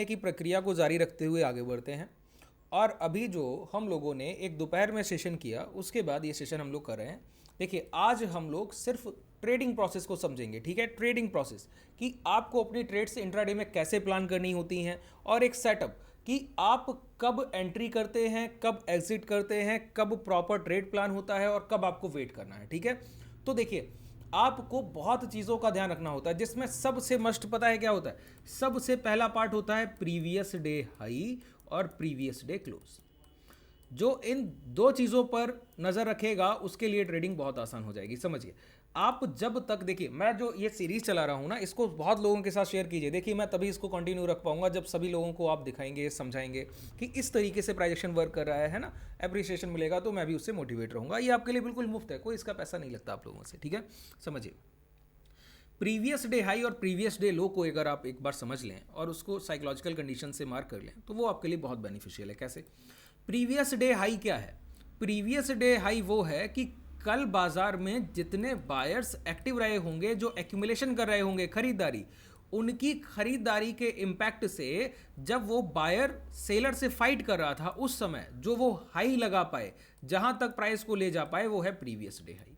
की प्रक्रिया को जारी रखते हुए आगे बढ़ते हैं। और अभी जो हम लोगों ने एक दोपहर में सेशन किया, उसके बाद ये सेशन हम लोग कर रहे हैं। देखिए, आज हम लोग सिर्फ ट्रेडिंग प्रोसेस को समझेंगे, ठीक है। ट्रेडिंग प्रोसेस कि आपको अपनी ट्रेड्स इंट्राडे में कैसे प्लान करनी होती हैं, और एक सेटअप कि आप कब एंट्री करते हैं, कब एग्जिट करते हैं, कब प्रॉपर ट्रेड प्लान होता है और कब आपको वेट करना है, ठीक है। तो देखिए, आपको बहुत चीज़ों का ध्यान रखना होता है, जिसमें सबसे मस्ट पता है क्या होता है। सबसे पहला पार्ट होता है प्रीवियस डे हाई और प्रीवियस डे क्लोज। जो इन दो चीज़ों पर नज़र रखेगा उसके लिए ट्रेडिंग बहुत आसान हो जाएगी। समझिए, आप जब तक, देखिए मैं जो ये सीरीज चला रहा हूँ ना, इसको बहुत लोगों के साथ शेयर कीजिए। देखिए, मैं तभी इसको कंटिन्यू रख पाऊंगा जब सभी लोगों को आप दिखाएंगे, समझाएंगे कि इस तरीके से प्राइजेक्शन वर्क कर रहा है ना। एप्रिसिएशन मिलेगा तो मैं भी उससे मोटिवेट रहूंगा। ये आपके लिए बिल्कुल मुफ्त है, कोई इसका पैसा नहीं लगता आप लोगों से, ठीक है। समझिए, प्रीवियस डे हाई और प्रीवियस डे लो को अगर आप एक बार समझ लें और उसको साइकोलॉजिकल कंडीशन से मार्क कर लें तो वो आपके लिए बहुत बेनिफिशियल है। कैसे? प्रीवियस डे हाई क्या है? प्रीवियस डे हाई वो है कि कल बाजार में जितने बायर्स एक्टिव रहे होंगे, जो एक्यूमुलेशन कर रहे होंगे खरीदारी, उनकी खरीदारी के इम्पैक्ट से जब वो बायर सेलर से फाइट कर रहा था, उस समय जो वो हाई लगा पाए, जहां तक प्राइस को ले जा पाए, वो है प्रीवियस डे हाई।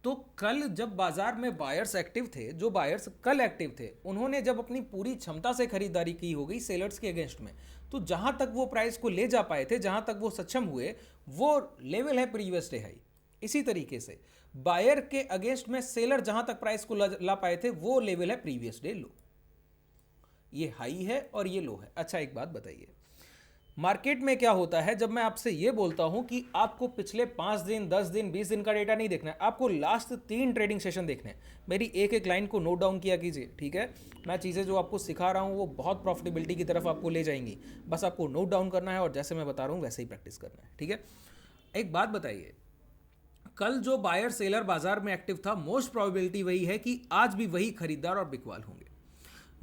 तो कल जब बाजार में बायर्स एक्टिव थे, जो बायर्स कल एक्टिव थे, उन्होंने जब अपनी पूरी क्षमता से खरीदारी की हो गई सेलर्स के अगेंस्ट में, तो जहां तक वो प्राइस को ले जा पाए थे, जहां तक वो सक्षम हुए, वो लेवल है प्रीवियस डे हाई। इसी तरीके से बायर के अगेंस्ट में सेलर जहां तक प्राइस को ला पाए थे, वो लेवल है प्रीवियस डे लो। ये हाई है और ये लो है। अच्छा, एक बात बताइए, मार्केट में क्या होता है जब मैं आपसे ये बोलता हूं कि आपको पिछले 5 दिन, 10 दिन, 20 दिन का डेटा नहीं देखना है, आपको लास्ट 3 ट्रेडिंग सेशन देखने हैं। मेरी एक एक लाइन को नोट डाउन किया कीजिए, ठीक है। मैं चीज़ें जो आपको सिखा रहा हूं वो बहुत प्रॉफिटेबिलिटी की तरफ आपको ले जाएंगी। बस आपको नोट डाउन करना है और जैसे मैं बता रहा हूं वैसे ही प्रैक्टिस करना है, ठीक है। एक बात बताइए, कल जो बायर सेलर बाजार में एक्टिव था, मोस्ट प्रोबेबिलिटी वही है कि आज भी वही खरीदार और बिकवाल होंगे।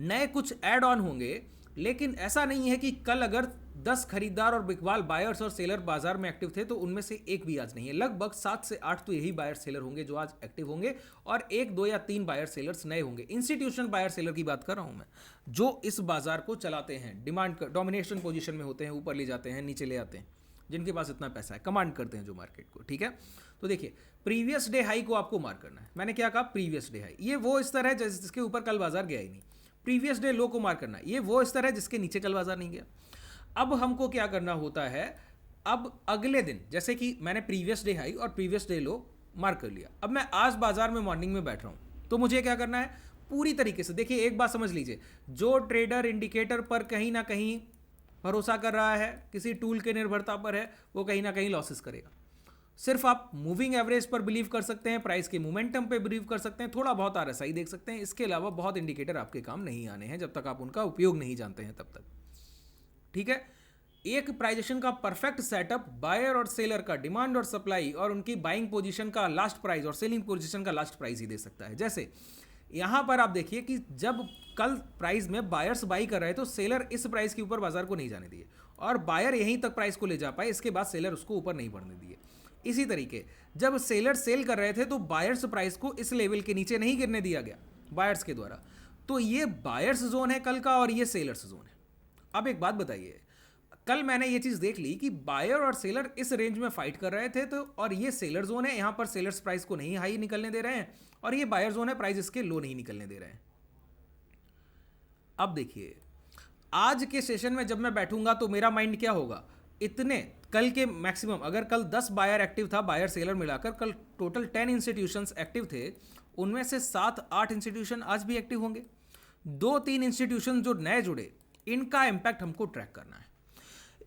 नए कुछ ऐड ऑन होंगे, लेकिन ऐसा नहीं है कि कल अगर 10 खरीदार और बिकवाल बायर्स और सेलर बाजार में एक्टिव थे तो उनमें से एक भी आज नहीं है। लगभग 7 से 8 तो यही बायर सेलर होंगे जो आज एक्टिव होंगे, और 1, 2 या 3 बायर सेलर्स नए होंगे। इंस्टीट्यूशनल बायर सेलर की बात कर रहा हूं मैं, जो इस बाजार को चलाते हैं, डिमांड डोमिनेशन पोजीशन में होते हैं, ऊपर ले जाते हैं, नीचे ले आते हैं, जिनके पास इतना पैसा है, कमांड करते हैं जो मार्केट को, ठीक है। तो देखिए, प्रीवियस डे हाई को आपको मार्क करना है। मैंने क्या कहा? Previous day high. ये वो स्तर है जिसके ऊपर कल बाजार गया ही नहीं। प्रीवियस डे लो को मार्क करना है। ये वो स्तर है जिसके नीचे कल बाजार नहीं गया। अब हमको क्या करना होता है, अब अगले दिन, जैसे कि मैंने प्रीवियस डे हाई और प्रीवियस डे लो मार्क कर लिया, अब मैं आज बाजार में मॉर्निंग में बैठ रहा हूं, तो मुझे क्या करना है? पूरी तरीके से देखिए, एक बात समझ लीजिए, जो ट्रेडर इंडिकेटर पर कहीं ना कहीं भरोसा कर रहा है, किसी टूल के निर्भरता पर है, वो कहीं ना कहीं लॉसेस करेगा। सिर्फ आप मूविंग एवरेज पर बिलीव कर सकते हैं, प्राइस के मोमेंटम पे बिलीव कर सकते हैं, थोड़ा बहुत आरएसआई देख सकते हैं। इसके अलावा बहुत इंडिकेटर आपके काम नहीं आने हैं जब तक आप उनका उपयोग नहीं जानते हैं, तब तक, ठीक है। एक प्राइजेशन का परफेक्ट सेटअप बायर और सेलर का डिमांड और सप्लाई और उनकी बाइंग पोजीशन का लास्ट प्राइस और सेलिंग पोजीशन का लास्ट प्राइस ही दे सकता है। जैसे यहां पर आप देखिए कि जब कल प्राइस में बायर्स बाई कर रहे तो सेलर इस प्राइस के ऊपर बाजार को नहीं जाने दिए, और बायर यहीं तक प्राइस को ले जा पाए, इसके बाद सेलर उसको ऊपर नहीं बढ़ने दिए। इसी तरीके जब सेलर सेल कर रहे थे तो बायर्स प्राइस को इस लेवल के नीचे नहीं गिरने दिया गया बायर्स के द्वारा। तो ये बायर्स जोन है कल का, और ये सेलर्स जोन है। अब एक बात बताइए, कल मैंने ये चीज देख ली कि बायर और सेलर इस रेंज में फाइट कर रहे थे, तो और ये सेलर जोन है, यहां पर सेलर्स प्राइस को नहीं हाई निकलने दे रहे हैं, और ये बायर जोन है, प्राइस इसके लो नहीं निकलने दे रहे हैं। अब देखिए, आज के सेशन में जब मैं बैठूंगा तो मेरा माइंड क्या होगा? इतने कल के मैक्सिमम, अगर कल 10 बायर एक्टिव था, बायर सेलर मिलाकर कल टोटल 10 इंस्टीट्यूशंस एक्टिव थे, उनमें से 7-8 इंस्टीट्यूशन आज भी एक्टिव होंगे। 2-3 इंस्टीट्यूशन जो नए जुड़े, इनका इंपैक्ट हमको ट्रैक करना है।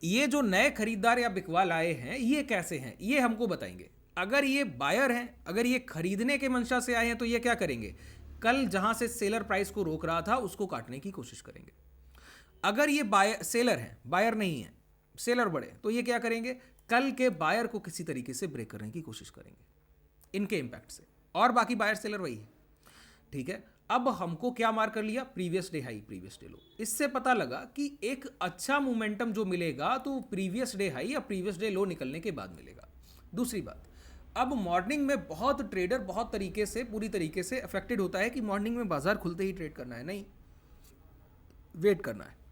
ये जो नए खरीदार या बिकवाल आए हैं, ये कैसे हैं, ये हमको बताएंगे। अगर ये बायर हैं, अगर ये खरीदने के मंशा से आए हैं, तो ये क्या करेंगे? कल जहां से सेलर प्राइस को रोक रहा था उसको काटने की कोशिश करेंगे। अगर ये बायर सेलर हैं, बायर नहीं है, सेलर बड़े, तो ये क्या करेंगे? कल के बायर को किसी तरीके से ब्रेक करने की कोशिश करेंगे इनके इंपैक्ट से, और बाकी बायर सेलर वही है, ठीक है। अब हमको क्या मार्क कर लिया? Previous day high, previous day लो। इससे पता लगा कि एक अच्छा मोमेंटम जो मिलेगा तो प्रीवियस डे हाई या प्रीवियस डे लो निकलने के बाद मिलेगा। दूसरी बात, अब मॉर्निंग में बहुत ट्रेडर बहुत तरीके से, पूरी तरीके से अफेक्टेड होता है कि मॉर्निंग में बाजार खुलते ही ट्रेड करना है, नहीं, वेट करना है।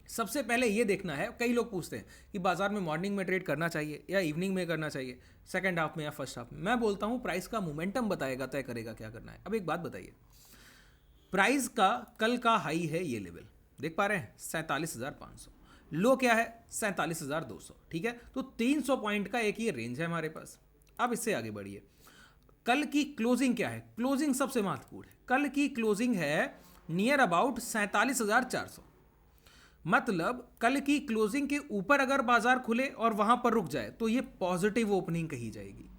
सबसे पहले ये देखना है, कई लोग पूछते हैं कि बाजार में मॉर्निंग में ट्रेड करना चाहिए या इवनिंग में करना चाहिए, सेकंड हाफ में या फर्स्ट हाफ में। मैं बोलता हूँ प्राइस का मोमेंटम बताएगा, तय करेगा क्या करना है। अब एक बात बताइए, प्राइस का कल का हाई है ये लेवल, देख पा रहे हैं 47,500, लो क्या है 47,200, ठीक है। तो 300 पॉइंट का एक ये रेंज है हमारे पास। अब इससे आगे बढ़िए, कल की क्लोजिंग क्या है, क्लोजिंग सबसे महत्वपूर्ण है। कल की क्लोजिंग है नियर अबाउट 47,400, मतलब कल की क्लोजिंग के ऊपर अगर बाजार खुले और वहां पर रुक जाए तो ये पॉजिटिव ओपनिंग कही जाएगी।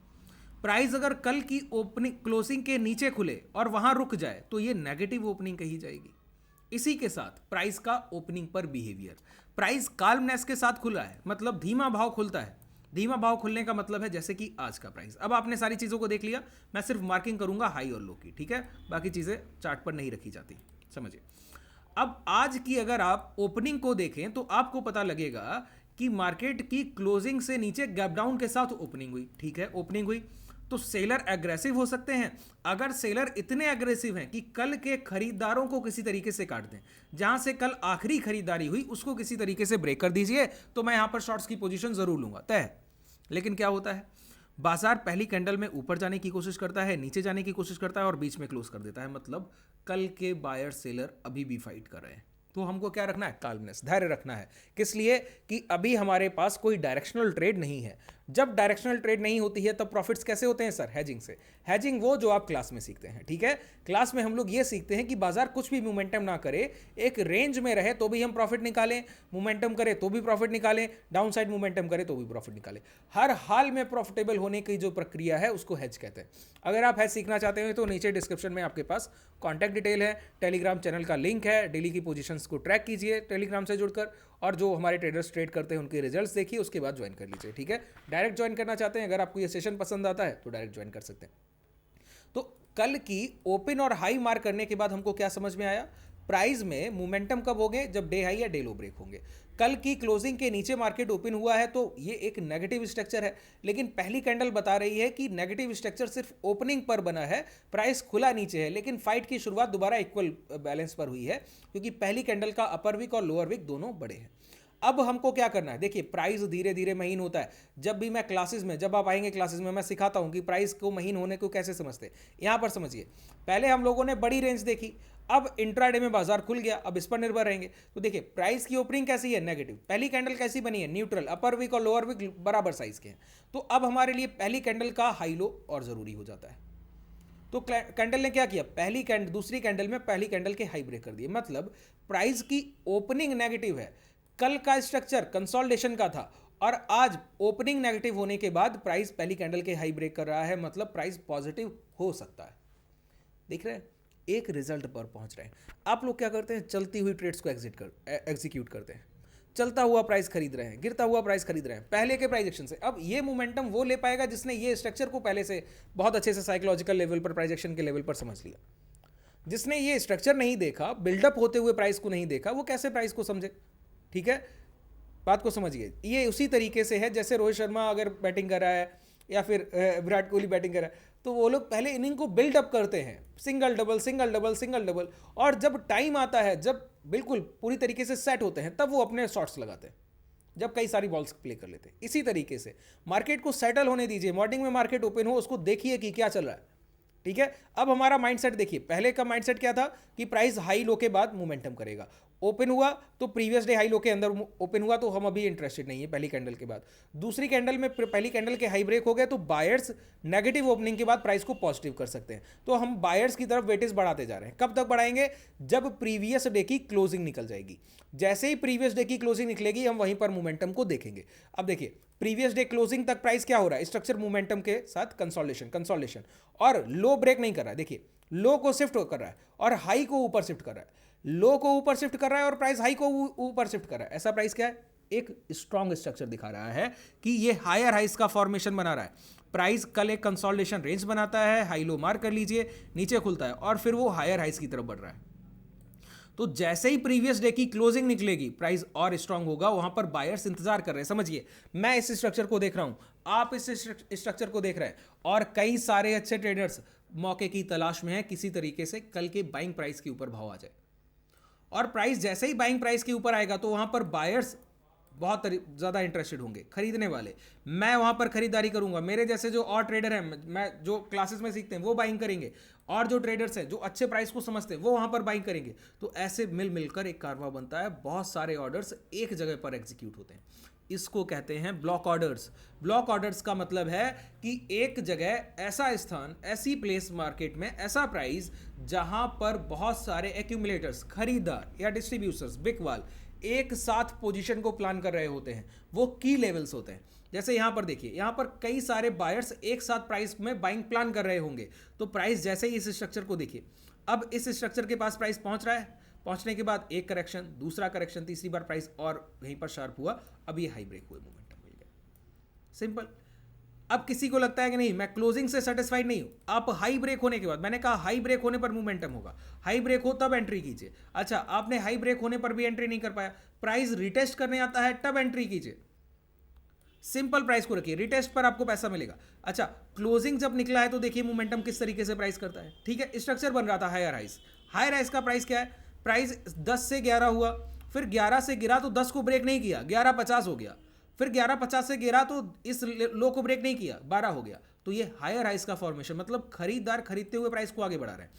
प्राइस अगर कल की ओपनिंग क्लोजिंग के नीचे खुले और वहां रुक जाए तो ये नेगेटिव ओपनिंग कही जाएगी। इसी के साथ प्राइस का ओपनिंग पर बिहेवियर, प्राइस काल्मनेस के साथ खुला है, मतलब धीमा भाव खुलता है। धीमा भाव खुलने का मतलब है जैसे कि आज का प्राइस। अब आपने सारी चीज़ों को देख लिया, मैं सिर्फ मार्किंग करूंगा हाई और लो की, ठीक है, बाकी चीज़ें चार्ट पर नहीं रखी जाती, समझिए। अब आज की अगर आप ओपनिंग को देखें तो आपको पता लगेगा कि मार्केट की क्लोजिंग से नीचे गैप डाउन के साथ ओपनिंग हुई, ठीक है, ओपनिंग हुई। तो सेलर एग्रेसिव हो सकते हैं। अगर सेलर इतने एग्रेसिव हैं कि कल के खरीदारों को किसी तरीके से काट दें, जहां से कल आखिरी खरीदारी हुई उसको किसी तरीके से ब्रेक कर दीजिए, तो मैं यहां पर शॉर्ट्स की पोजीशन जरूर लूंगा, तय है। लेकिन क्या होता है, बाजार पहली कैंडल में ऊपर जाने की कोशिश करता है, नीचे जाने की कोशिश करता है और बीच में क्लोज कर देता है, मतलब कल के बायर सेलर अभी भी फाइट कर रहे हैं। तो हमको क्या रखना है, काल्मनेस, धैर्य रखना है। किस लिए, कि अभी हमारे पास कोई डायरेक्शनल ट्रेड नहीं है। जब डायरेक्शनल ट्रेड नहीं होती है तब प्रॉफिट्स कैसे होते हैं सर, हैजिंग से। हैजिंग वो जो आप क्लास में सीखते हैं, ठीक है। क्लास में हम लोग ये सीखते हैं कि बाजार कुछ भी मोमेंटम ना करे, एक रेंज में रहे तो भी हम प्रॉफिट निकालें, मोमेंटम करे तो भी प्रॉफिट निकालें, डाउन साइड मोमेंटम करे तो भी प्रॉफिट निकालें। हर हाल में प्रॉफिटेबल होने की जो प्रक्रिया है उसको हैज कहते हैं। अगर आप हैज सीखना चाहते हैं तो नीचे डिस्क्रिप्शन में आपके पास कॉन्टैक्ट डिटेल है, टेलीग्राम चैनल का लिंक है, डेली की पोजीशंस को ट्रैक कीजिए टेलीग्राम से जुड़कर, और जो हमारे ट्रेडर्स ट्रेड करते हैं उनके रिजल्ट्स देखिए, उसके बाद ज्वाइन कर लीजिए, ठीक है। डायरेक्ट ज्वाइन करना चाहते हैं, अगर आपको ये सेशन पसंद आता है तो डायरेक्ट ज्वाइन कर सकते हैं। तो कल की ओपन और हाई मार्क करने के बाद हमको क्या समझ में आया, प्राइस में मोमेंटम कब होंगे, जब डे हाई या डे लो ब्रेक होंगे। कल की क्लोजिंग के नीचे मार्केट ओपन हुआ है तो ये एक नेगेटिव स्ट्रक्चर है, लेकिन पहली कैंडल बता रही है कि नेगेटिव स्ट्रक्चर सिर्फ ओपनिंग पर बना है, प्राइस खुला नीचे है, लेकिन फाइट की शुरुआत दोबारा इक्वल बैलेंस पर हुई है, क्योंकि पहली कैंडल का अपर विक और लोअर विक दोनों बड़े हैं। अब हमको क्या करना है, देखिए प्राइस धीरे धीरे महीन होता है। जब भी मैं क्लासेस में, जब आप आएंगे क्लासेस में, मैं सिखाता हूं कि प्राइस को महीन होने को कैसे समझते हैं। यहां पर समझिए, पहले हम लोगों ने बड़ी रेंज देखी, अब इंट्राडे में बाजार खुल गया, अब इस पर निर्भर रहेंगे। तो देखिए प्राइस की ओपनिंग कैसी है, नेगेटिव। पहली कैंडल कैसी बनी है, न्यूट्रल, अपर विक और लोअर विक बराबर साइज के हैं। तो अब हमारे लिए पहली कैंडल का हाई लो और जरूरी हो जाता है। तो कैंडल ने क्या किया, पहली कैंडल दूसरी कैंडल में पहली कैंडल के हाई ब्रेक कर दिए, मतलब प्राइस की ओपनिंग नेगेटिव है। कल का स्ट्रक्चर कंसोलिडेशन का था और आज ओपनिंग नेगेटिव होने के बाद प्राइस पहली कैंडल के हाई ब्रेक कर रहा है, मतलब प्राइस पॉजिटिव हो सकता है। देख रहे हैं, एक रिजल्ट पर पहुंच रहे हैं। आप लोग क्या करते हैं, चलती हुई ट्रेड्स को एग्जीक्यूट करते हैं। चलता हुआ प्राइस खरीद रहे हैं, गिरता हुआ प्राइस खरीद रहे हैं पहले के प्राइस एक्शन से। अब ये मोमेंटम वो ले पाएगा जिसने ये स्ट्रक्चर को पहले से बहुत अच्छे से साइकोलॉजिकल लेवल पर, प्राइस एक्शन के लेवल पर समझ लिया। जिसने ये स्ट्रक्चर नहीं देखा, बिल्डअप होते हुए प्राइस को नहीं देखा, वो कैसे प्राइस को समझे, ठीक है। बात को समझिए, ये उसी तरीके से है जैसे रोहित शर्मा अगर बैटिंग कर रहा है या फिर विराट कोहली बैटिंग कर रहा है, तो वो लोग पहले इनिंग को बिल्डअप करते हैं, single double single double single double, और जब टाइम आता है, जब बिल्कुल पूरी तरीके से सेट होते हैं, तब वो अपने शॉट्स लगाते हैं, जब कई सारी बॉल्स प्ले कर लेते हैं। इसी तरीके से मार्केट को सेटल होने दीजिए, मॉर्निंग में मार्केट ओपन हो, उसको देखिए कि क्या चल रहा है, ठीक है। अब हमारा माइंडसेट देखिए, पहले का माइंडसेट क्या था कि प्राइस हाई लो के बाद मोमेंटम करेगा। ओपन हुआ तो प्रीवियस डे हाई लो के अंदर ओपन हुआ, तो हम अभी इंटरेस्टेड नहीं है पहली कैंडल के बाद। दूसरी कैंडल में पहली कैंडल के हाई ब्रेक हो गए तो बायर्स नेगेटिव ओपनिंग के बाद प्राइस को पॉजिटिव कर सकते हैं। तो हम बायर्स की तरफ वेटेज बढ़ाते जा रहे हैं। कब तक बढ़ाएंगे, जब प्रीवियस डे की क्लोजिंग निकल जाएगी। जैसे ही प्रीवियस डे की क्लोजिंग निकलेगी, हम वहीं पर मोमेंटम को देखेंगे। अब देखिए, प्रीवियस डे क्लोजिंग तक प्राइस क्या हो रहा है, स्ट्रक्चर मोमेंटम के साथ कंसोलिडेशन और लो ब्रेक नहीं कर रहा है। देखिए, लो को शिफ्ट कर रहा है और हाई को ऊपर शिफ्ट कर रहा है, लो को ऊपर शिफ्ट कर रहा है और प्राइस हाई को ऊपर शिफ्ट कर रहा है। ऐसा प्राइस क्या है, एक स्ट्रॉन्ग स्ट्रक्चर दिखा रहा है कि ये हायर हाइस का फॉर्मेशन बना रहा है। प्राइस कल एक कंसोलिडेशन रेंज बनाता है, हाई लो मार्क कर लीजिए, नीचे खुलता है और फिर वो हायर हाइस की तरफ बढ़ रहा है। तो जैसे ही प्रीवियस डे की क्लोजिंग निकलेगी, प्राइस और स्ट्रांग होगा। वहां पर बायर्स इंतजार कर रहे हैं। समझिए, मैं इस स्ट्रक्चर को देख रहा हूं, आप इस स्ट्रक्चर को देख रहे हैं, और कई सारे अच्छे ट्रेडर्स मौके की तलाश में हैं, किसी तरीके से कल के बाइंग प्राइस के ऊपर भाव आ जाए। और प्राइस जैसे ही बाइंग प्राइस के ऊपर आएगा तो वहां पर बायर्स बहुत ज़्यादा इंटरेस्टेड होंगे, खरीदने वाले। मैं वहां पर खरीदारी करूंगा, मेरे जैसे जो और ट्रेडर हैं, मैं जो क्लासेस में सीखते हैं वो बाइंग करेंगे, और जो ट्रेडर्स हैं जो अच्छे प्राइस को समझते हैं वो वहां पर बाइंग करेंगे। तो ऐसे मिल मिलकर एक कारवा बनता है, बहुत सारे ऑर्डर्स एक जगह पर एग्जीक्यूट होते हैं। इसको कहते हैं ब्लॉक ऑर्डर्स। ब्लॉक ऑर्डर्स का मतलब है कि एक जगह, ऐसा स्थान, ऐसी प्लेस मार्केट में, ऐसा प्राइस जहां पर बहुत सारे एक्यूमुलेटर्स, खरीदार या डिस्ट्रीब्यूटर्स, बिकवाल एक साथ पोजीशन को प्लान कर रहे होते हैं। वो की लेवल्स होते हैं। जैसे यहां पर देखिए, यहां पर कई सारे बायर्स एक साथ प्राइस में बाइंग प्लान कर रहे होंगे। तो प्राइस जैसे ही इस स्ट्रक्चर को देखिए, अब इस स्ट्रक्चर के पास प्राइस पहुंच रहा है, पहुंचने के बाद एक करेक्शन, दूसरा करेक्शन, तीसरी बार प्राइस और यहीं पर शार्प हुआ, अब ये हाई ब्रेक हुए, मोमेंटम मिल गया, सिंपल। अब किसी को लगता है कि नहीं, मैं क्लोजिंग से सेटिस्फाइड नहीं हूं, आप हाई ब्रेक होने के बाद, मैंने कहा हाई ब्रेक होने पर मोमेंटम होगा, हाई ब्रेक हो तब एंट्री कीजिए। अच्छा, आपने हाई ब्रेक होने पर भी एंट्री नहीं कर पाया, प्राइस रिटेस्ट करने आता है, तब एंट्री कीजिए। सिंपल, प्राइस को रखिए, रिटेस्ट पर आपको पैसा मिलेगा। अच्छा, क्लोजिंग जब निकला है तो देखिए मोमेंटम किस तरीके से प्राइस करता है। ठीक है, स्ट्रक्चर बन रहा था हायर हाइस, हायर हाइस का प्राइस क्या है, प्राइस 10 से 11 हुआ, फिर 11 से गिरा तो 10 को ब्रेक नहीं किया, 11.50 हो गया, फिर 11.50 से गिरा तो इस लो को ब्रेक नहीं किया, 12 हो गया। तो ये हायर हाइस का फॉर्मेशन, मतलब खरीदार खरीदते हुए प्राइस को आगे बढ़ा रहे हैं।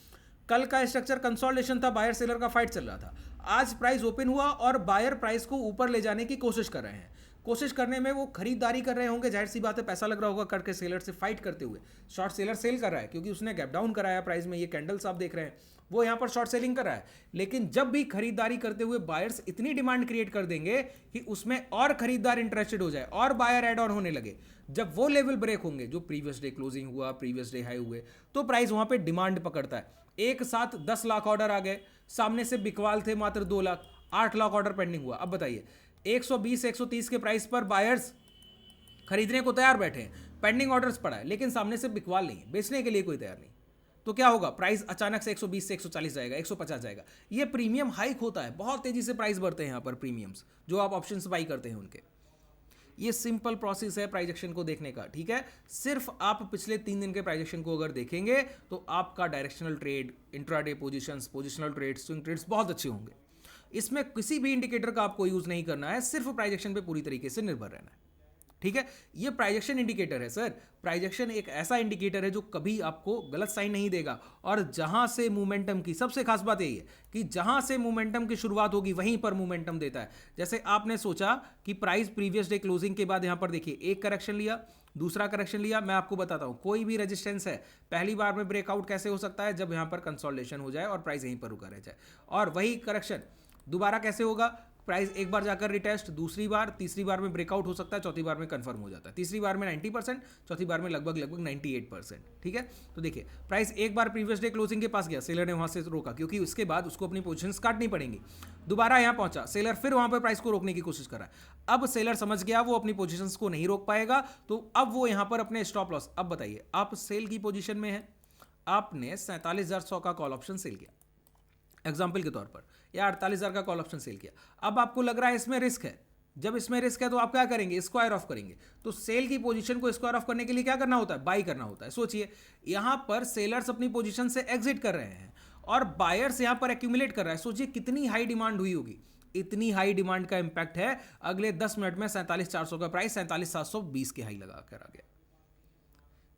कल का स्ट्रक्चर कंसोलिडेशन था, बायर सेलर का फाइट चल रहा था। आज प्राइस ओपन हुआ और बायर प्राइस को ऊपर ले जाने की कोशिश कर रहे हैं। कोशिश करने में वो खरीदारी कर रहे होंगे, जाहिर सी बात है पैसा लग रहा होगा करके सेलर से फाइट करते हुए। शॉर्ट सेलर सेल कर रहा है क्योंकि उसने गैप डाउन कराया प्राइस में, ये कैंडल्स आप देख रहे हैं, वो यहाँ पर शॉर्ट सेलिंग कर रहा है। लेकिन जब भी खरीदारी करते हुए बायर्स इतनी डिमांड क्रिएट कर देंगे कि उसमें और खरीदार इंटरेस्टेड हो जाए और बायर एड ऑन होने लगे, जब वो लेवल ब्रेक होंगे जो प्रीवियस डे क्लोजिंग हुआ, प्रीवियस डे हाई हुए, तो प्राइस वहां पे डिमांड पकड़ता है। एक साथ 10 लाख ऑर्डर आ गए, सामने से बिकवाल थे मात्र 2 लाख, 8 लाख ऑर्डर पेंडिंग हुआ। अब बताइए, 120 130 के प्राइस पर बायर्स खरीदने को तैयार बैठे हैं, पेंडिंग ऑर्डर्स पड़ा है, लेकिन सामने से बिकवाल नहीं, बेचने के लिए कोई तैयार नहीं। तो क्या होगा, प्राइस अचानक से 120 से 140 जाएगा, 150 जाएगा। ये प्रीमियम हाइक होता है, बहुत तेजी से प्राइस बढ़ते हैं यहाँ पर प्रीमियम्स जो आप ऑप्शंस बाई करते हैं उनके। ये सिंपल प्रोसेस है प्राइस एक्शन को देखने का। ठीक है, सिर्फ आप पिछले 3 दिन के प्राइस एक्शन को अगर देखेंगे तो आपका directional trade, intraday positions, positional trades, swing trades बहुत अच्छे होंगे। इसमें किसी भी इंडिकेटर का आपको यूज नहीं करना है, सिर्फ प्राइस एक्शन पे पूरी तरीके से निर्भर रहना है। ठीक है, ये प्राइजेक्शन इंडिकेटर है सर। प्राइजेक्शन एक ऐसा इंडिकेटर है जो कभी आपको गलत साइन नहीं देगा, और जहां से मोमेंटम की सबसे खास बात यही है कि जहां से मोमेंटम की शुरुआत होगी वहीं पर मोमेंटम देता है। जैसे आपने सोचा कि प्राइस प्रीवियस डे क्लोजिंग के बाद यहां पर देखिए एक करेक्शन लिया, दूसरा करेक्शन लिया। मैं आपको बताता हूं, कोई भी रेजिस्टेंस है पहली बार में ब्रेकआउट कैसे हो सकता है, जब यहां पर कंसोलिडेशन हो जाए और प्राइस यहीं पर रुका रह जाए। और वही करेक्शन दोबारा कैसे होगा, प्राइस एक बार जाकर रिटेस्ट, दूसरी बार, तीसरी बार में ब्रेकआउट हो सकता है, चौथी बार में कंफर्म हो जाता है, तीसरी बार में 90%, चौथी बार में लगभग 98%। ठीक है, तो देखिए प्राइस एक बार प्रीवियस डे क्लोजिंग के पास गया, सेलर ने वहां से रोका क्योंकि उसके बाद उसको अपनी पोजीशंस काटनी पड़ेंगी। दोबारा यहां पहुंचा सेलर, फिर वहां पर प्राइस को रोकने की कोशिश कर रहा है। अब सेलर समझ गया वो अपनी पोजीशंस को नहीं रोक पाएगा, तो अब वो यहां पर अपने स्टॉप लॉस। अब बताइए, आप सेल की पोजीशन में है, आपने 47,100 का कॉल ऑप्शन सेल किया एग्जाम्पल के तौर पर, या 48,000 का कॉल ऑप्शन सेल किया। अब आपको लग रहा है इसमें रिस्क है, जब इसमें रिस्क है तो आप क्या करेंगे, स्क्वायर ऑफ करेंगे। तो सेल की पोजीशन को स्क्वायर ऑफ करने के लिए क्या करना होता है, बाई करना होता है। सोचिए, यहां पर सेलर्स अपनी पोजीशन से एग्जिट कर रहे हैं और बायर्स यहां पर एक्यूमुलेट कर रहा है। सोचिए कितनी हाई डिमांड हुई होगी। इतनी हाई डिमांड का इंपैक्ट है, अगले 10 मिनट में 47,400 का प्राइस 47,720 के हाई लगा कर आ गया।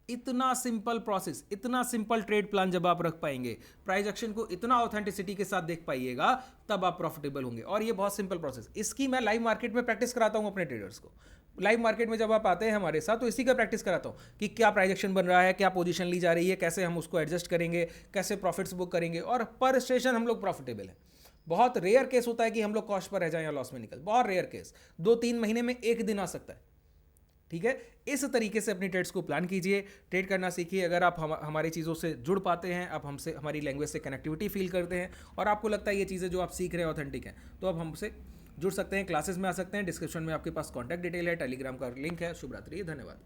इतना सिंपल प्रोसेस, इतना सिंपल ट्रेड प्लान जब आप रख पाएंगे, प्राइस एक्शन को इतना ऑथेंटिसिटी के साथ देख पाइएगा, तब आप प्रॉफिटेबल होंगे। और ये बहुत सिंपल प्रोसेस, इसकी मैं लाइव मार्केट में प्रैक्टिस कराता हूं अपने ट्रेडर्स को। लाइव मार्केट में जब आप आते हैं हमारे साथ, तो इसी का प्रैक्टिस कराता हूं कि क्या प्राइस एक्शन बन रहा है, क्या पोजीशन ली जा रही है, कैसे हम उसको एडजस्ट करेंगे, कैसे प्रॉफिट्स बुक करेंगे, और पर स्टेशन हम लोग प्रॉफिटेबल हैं। बहुत रेयर केस होता है कि हम लोग कॉस्ट पर रह जाएं या लॉस में निकल, बहुत रेयर केस, 2-3 महीने में एक दिन आ सकता है। ठीक है, इस तरीके से अपनी ट्रेड्स को प्लान कीजिए, ट्रेड करना सीखिए। अगर आप हमारी चीज़ों से जुड़ पाते हैं, आप हमसे, हमारी लैंग्वेज से कनेक्टिविटी फील करते हैं, और आपको लगता है ये चीज़ें जो आप सीख रहे हैं ऑथेंटिक हैं, तो आप हमसे जुड़ सकते हैं, क्लासेस में आ सकते हैं। डिस्क्रिप्शन में आपके पास कॉन्टैक्ट डिटेल है, टेलीग्राम का लिंक है। शुभ रात्रि, धन्यवाद।